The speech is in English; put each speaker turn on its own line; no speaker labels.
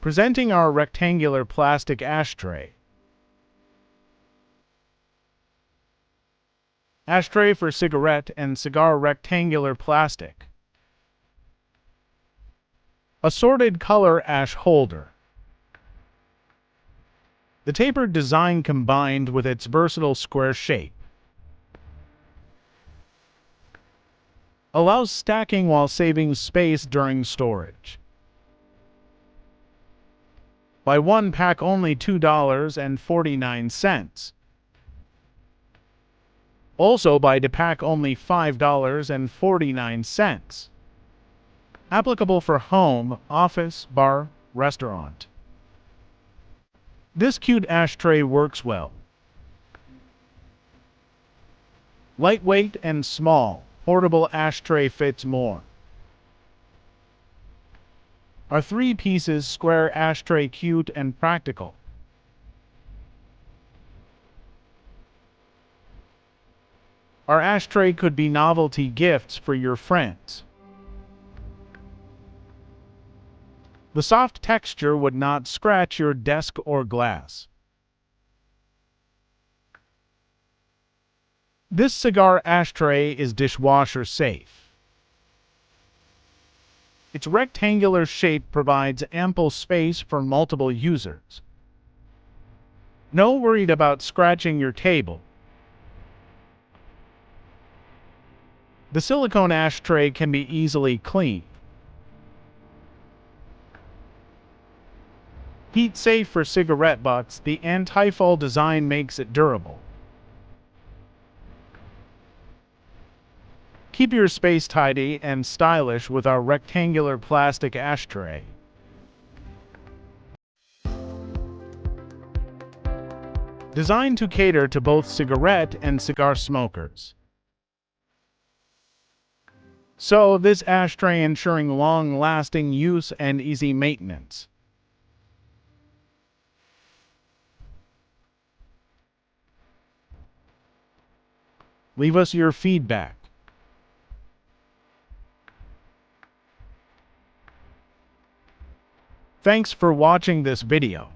Presenting our rectangular plastic ashtray. Ashtray for cigarette and cigar rectangular plastic. Assorted color ash holder. The tapered design combined with its versatile square shape allows stacking while saving space during storage. Buy one pack only $2.49. Also buy the pack only $5.49. Applicable for home, office, bar, restaurant. This cute ashtray works well. Lightweight and small, portable ashtray fits more. Our 3-pieces square ashtray cute and practical. Our ashtray could be novelty gifts for your friends. The soft texture would not scratch your desk or glass. This cigar ashtray is dishwasher safe. Its rectangular shape provides ample space for multiple users. No worried about scratching your table. The silicone ashtray can be easily cleaned. Heat safe for cigarette butts, the anti-fall design makes it durable. Keep your space tidy and stylish with our rectangular plastic ashtray. Designed to cater to both cigarette and cigar smokers. So, this ashtray ensuring long-lasting use and easy maintenance. Leave us your feedback. Thanks for watching this video.